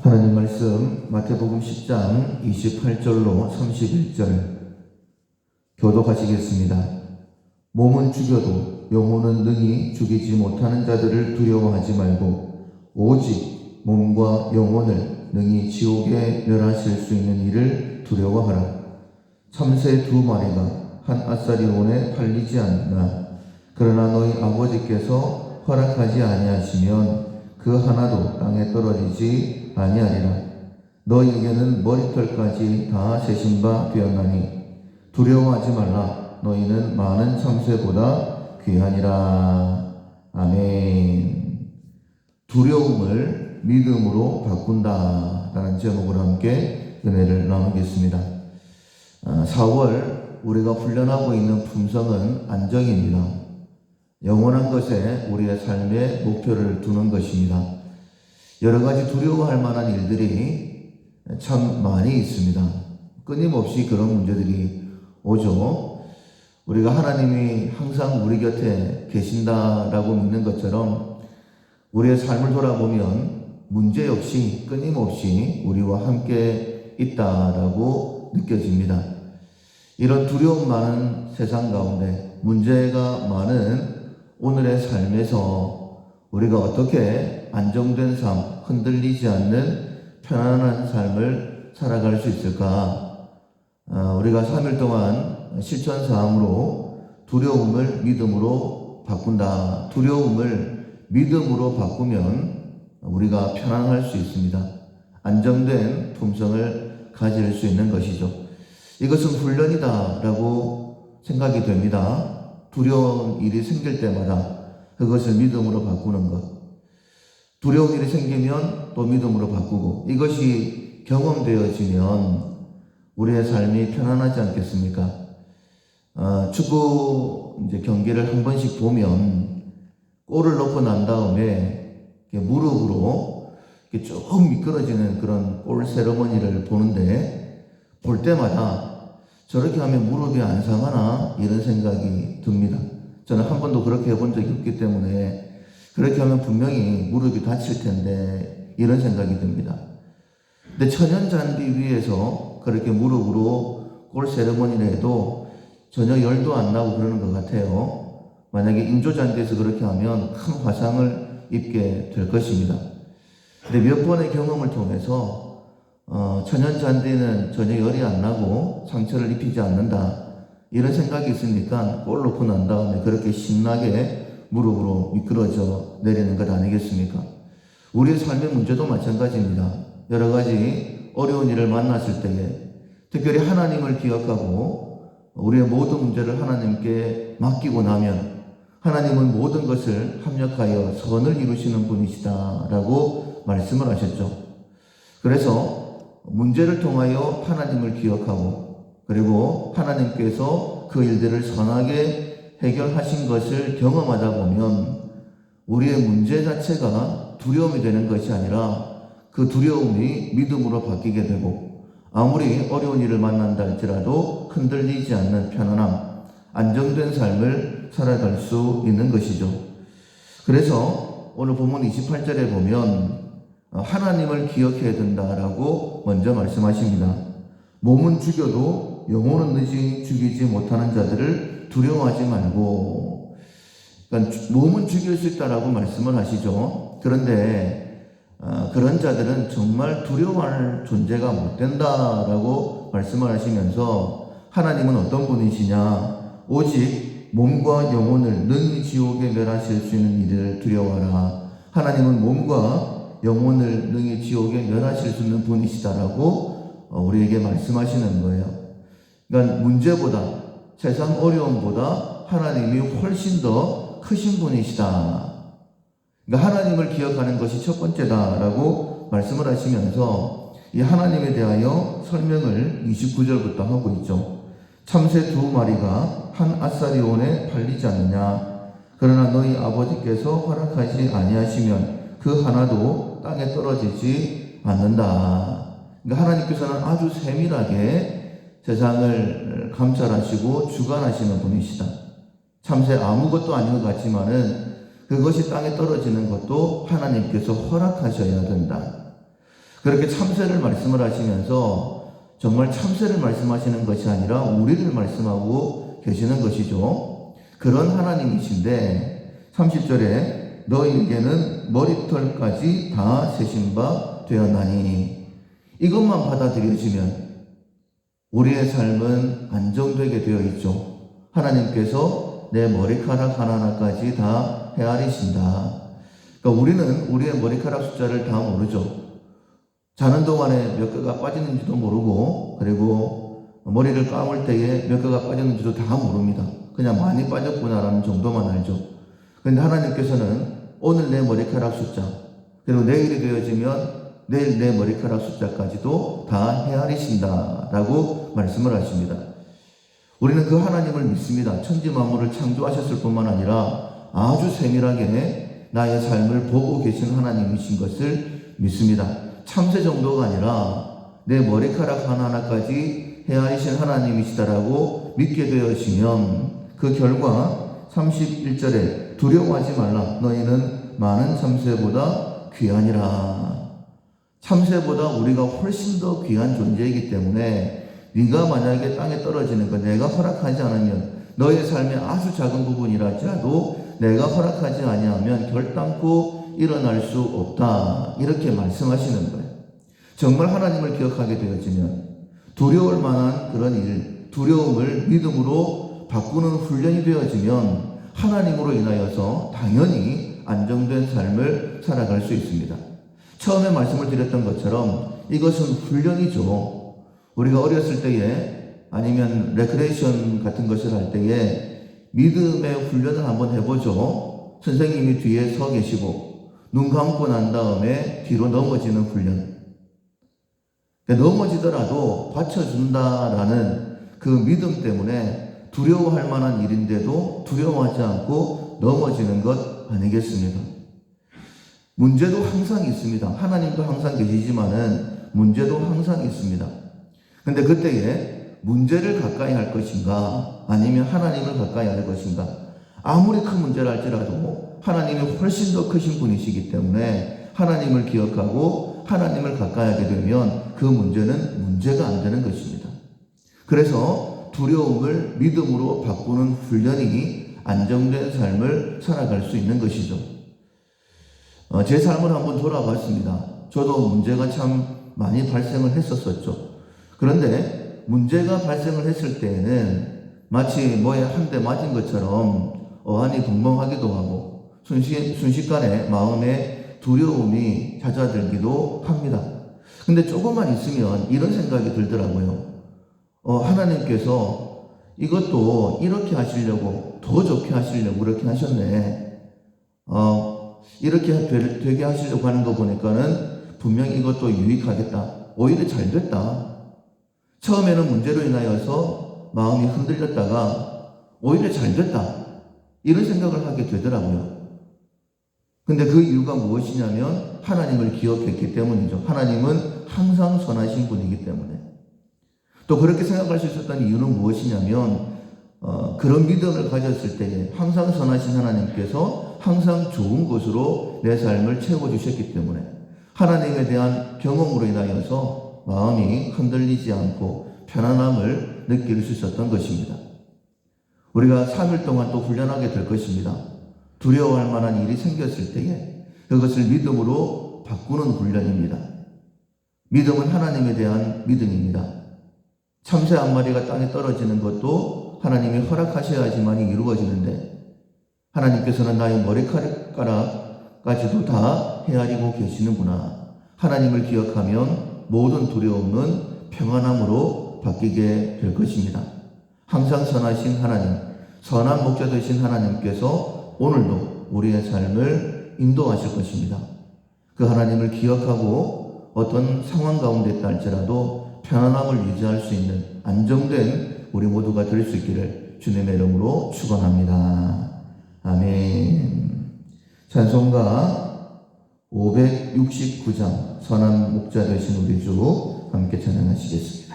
하나님 말씀 마태복음 10장 28절로 31절 교독하시겠습니다. 몸은 죽여도 영혼은 능히 죽이지 못하는 자들을 두려워하지 말고 오직 몸과 영혼을 능히 지옥에 멸하실 수 있는 이를 두려워하라. 참새 2마리가 한 아사리온에 팔리지 않나. 그러나 너희 아버지께서 허락하지 아니하시면 그 하나도 땅에 떨어지지 아니하리라. 너희에게는 머리털까지 다 세신 바 되었나니 두려워하지 말라. 너희는 많은 참새보다 귀하니라. 아멘. 두려움을 믿음으로 바꾼다 라는 제목으로 함께 은혜를 나누겠습니다. 4월 우리가 훈련하고 있는 품성은 안정입니다. 영원한 것에 우리의 삶의 목표를 두는 것입니다. 여러 가지 두려워할 만한 일들이 참 많이 있습니다. 끊임없이 그런 문제들이 오죠. 우리가 하나님이 항상 우리 곁에 계신다라고 믿는 것처럼 우리의 삶을 돌아보면 문제 역시 끊임없이 우리와 함께 있다라고 느껴집니다. 이런 두려움 많은 세상 가운데 문제가 많은 오늘의 삶에서 우리가 어떻게 안정된 삶, 흔들리지 않는 편안한 삶을 살아갈 수 있을까? 우리가 3일 동안 실천사항으로 두려움을 믿음으로 바꾼다. 두려움을 믿음으로 바꾸면 우리가 편안할 수 있습니다. 안정된 품성을 가질 수 있는 것이죠. 이것은 훈련이다라고 생각이 됩니다. 두려운 일이 생길 때마다 그것을 믿음으로 바꾸는 것. 두려운 일이 생기면 또 믿음으로 바꾸고 이것이 경험되어지면 우리의 삶이 편안하지 않겠습니까? 축구 경기를 한 번씩 보면 골을 넣고 난 다음에 무릎으로 쭉 미끄러지는 그런 골 세레머니를 보는데 볼 때마다 저렇게 하면 무릎이 안 상하나 이런 생각이 듭니다. 저는 한 번도 그렇게 해본 적이 없기 때문에 그렇게 하면 분명히 무릎이 다칠 텐데 이런 생각이 듭니다. 근데 천연잔디 위에서 그렇게 무릎으로 골 세레머니를 해도 전혀 열도 안 나고 그러는 것 같아요. 만약에 인조잔디에서 그렇게 하면 큰 화상을 입게 될 것입니다. 근데 몇 번의 경험을 통해서 천연잔디는 전혀 열이 안 나고 상처를 입히지 않는다. 이런 생각이 있으니까 골 넣고 난 다음에 그렇게 신나게 무릎으로 미끄러져 내리는 것 아니겠습니까? 우리의 삶의 문제도 마찬가지입니다. 여러 가지 어려운 일을 만났을 때에 특별히 하나님을 기억하고 우리의 모든 문제를 하나님께 맡기고 나면 하나님은 모든 것을 합력하여 선을 이루시는 분이시다라고 말씀을 하셨죠. 그래서 문제를 통하여 하나님을 기억하고 그리고 하나님께서 그 일들을 선하게 해결하신 것을 경험하다 보면 우리의 문제 자체가 두려움이 되는 것이 아니라 그 두려움이 믿음으로 바뀌게 되고 아무리 어려운 일을 만난다 할지라도 흔들리지 않는 편안함, 안정된 삶을 살아갈 수 있는 것이죠. 그래서 오늘 본문 28절에 보면 하나님을 기억해야 된다라고 먼저 말씀하십니다. 몸은 죽여도 영혼은 능히 죽이지 못하는 자들을 두려워하지 말고, 그러니까 몸은 죽일 수 있다라고 말씀을 하시죠. 그런데 그런 자들은 정말 두려워할 존재가 못 된다라고 말씀을 하시면서 하나님은 어떤 분이시냐? 오직 몸과 영혼을 능히 지옥에 멸하실 수 있는 이를 두려워하라. 하나님은 몸과 영혼을 능히 지옥에 멸하실 수 있는 분이시다라고 우리에게 말씀하시는 거예요. 그러니까 문제보다 세상 어려움보다 하나님이 훨씬 더 크신 분이시다. 그러니까 하나님을 기억하는 것이 첫 번째다라고 말씀을 하시면서 이 하나님에 대하여 설명을 29절부터 하고 있죠. 참새 2마리가 한 아사리온에 팔리지 않느냐. 그러나 너희 아버지께서 허락하지 아니하시면 그 하나도 땅에 떨어지지 않는다. 그러니까 하나님께서는 아주 세밀하게 세상을 감찰하시고 주관하시는 분이시다. 참새 아무것도 아닌 것 같지만은 그것이 땅에 떨어지는 것도 하나님께서 허락하셔야 된다. 그렇게 참새를 말씀을 하시면서 정말 참새를 말씀하시는 것이 아니라 우리를 말씀하고 계시는 것이죠. 그런 하나님이신데 30절에 너희에게는 머리털까지 다 세신 바 되었나니, 이것만 받아들여지면 우리의 삶은 안정되게 되어 있죠. 하나님께서 내 머리카락 하나하나까지 다 헤아리신다. 그러니까 우리는 우리의 머리카락 숫자를 다 모르죠. 자는 동안에 몇 개가 빠지는지도 모르고, 그리고 머리를 감을 때에 몇 개가 빠졌는지도 다 모릅니다. 그냥 많이 빠졌구나라는 정도만 알죠. 그런데 하나님께서는 오늘 내 머리카락 숫자, 그리고 내일이 되어지면 내일 내 머리카락 숫자까지도 다 헤아리신다라고 말씀을 하십니다. 우리는 그 하나님을 믿습니다. 천지 만물을 창조하셨을 뿐만 아니라 아주 세밀하게 나의 삶을 보고 계신 하나님이신 것을 믿습니다. 참새 정도가 아니라 내 머리카락 하나하나까지 헤아리신 하나님이시다라고 믿게 되어지면 그 결과 31절에 두려워하지 말라. 너희는 많은 참새보다 귀하니라. 참새보다 우리가 훨씬 더 귀한 존재이기 때문에 네가 만약에 땅에 떨어지는 거 내가 허락하지 않으면, 너의 삶의 아주 작은 부분이라도 내가 허락하지 아니하면 결단코 일어날 수 없다, 이렇게 말씀하시는 거예요. 정말 하나님을 기억하게 되어지면 두려울 만한 그런 일, 두려움을 믿음으로 바꾸는 훈련이 되어지면 하나님으로 인하여서 당연히 안정된 삶을 살아갈 수 있습니다. 처음에 말씀을 드렸던 것처럼 이것은 훈련이죠. 우리가 어렸을 때에 아니면 레크레이션 같은 것을 할 때에 믿음의 훈련을 한번 해보죠. 선생님이 뒤에 서 계시고 눈 감고 난 다음에 뒤로 넘어지는 훈련. 넘어지더라도 받쳐준다라는 그 믿음 때문에 두려워할 만한 일인데도 두려워하지 않고 넘어지는 것 아니겠습니까? 문제도 항상 있습니다. 하나님도 항상 계시지만은 문제도 항상 있습니다. 근데 그때에 문제를 가까이 할 것인가 아니면 하나님을 가까이 할 것인가, 아무리 큰 문제를 할지라도 하나님이 훨씬 더 크신 분이시기 때문에 하나님을 기억하고 하나님을 가까이 하게 되면 그 문제는 문제가 안 되는 것입니다. 그래서 두려움을 믿음으로 바꾸는 훈련이 안정된 삶을 살아갈 수 있는 것이죠. 제 삶을 한번 돌아봤습니다. 저도 문제가 참 많이 발생을 했었죠. 그런데 문제가 발생을 했을 때에는 마치 뭐에 한 대 맞은 것처럼 어안이 벙벙하기도 하고 순식간에 마음에 두려움이 찾아들기도 합니다. 근데 조금만 있으면 이런 생각이 들더라고요. 하나님께서 이것도 이렇게 하시려고, 더 좋게 하시려고 그렇게 하셨네. 이렇게 되게 하시려고 하는 거 보니까는 분명히 이것도 유익하겠다. 오히려 잘 됐다. 처음에는 문제로 인하여서 마음이 흔들렸다가 오히려 잘 됐다, 이런 생각을 하게 되더라고요. 근데 그 이유가 무엇이냐면 하나님을 기억했기 때문이죠. 하나님은 항상 선하신 분이기 때문에. 또 그렇게 생각할 수 있었던 이유는 무엇이냐면 그런 믿음을 가졌을 때에 항상 선하신 하나님께서 항상 좋은 것으로 내 삶을 채워주셨기 때문에 하나님에 대한 경험으로 인하여서 마음이 흔들리지 않고 편안함을 느낄 수 있었던 것입니다. 우리가 3일 동안 또 훈련하게 될 것입니다. 두려워할 만한 일이 생겼을 때에 그것을 믿음으로 바꾸는 훈련입니다. 믿음은 하나님에 대한 믿음입니다. 참새 한 마리가 땅에 떨어지는 것도 하나님이 허락하셔야지만이 이루어지는데 하나님께서는 나의 머리카락까지도 다 헤아리고 계시는구나. 하나님을 기억하면 모든 두려움은 평안함으로 바뀌게 될 것입니다. 항상 선하신 하나님, 선한 목자 되신 하나님께서 오늘도 우리의 삶을 인도하실 것입니다. 그 하나님을 기억하고 어떤 상황 가운데 있다 할지라도 편안함을 유지할 수 있는 안정된 우리 모두가 될 수 있기를 주님의 이름으로 축원합니다. 아멘. 찬송가 569장 선한 목자 되신 우리 주 함께 찬양하시겠습니다.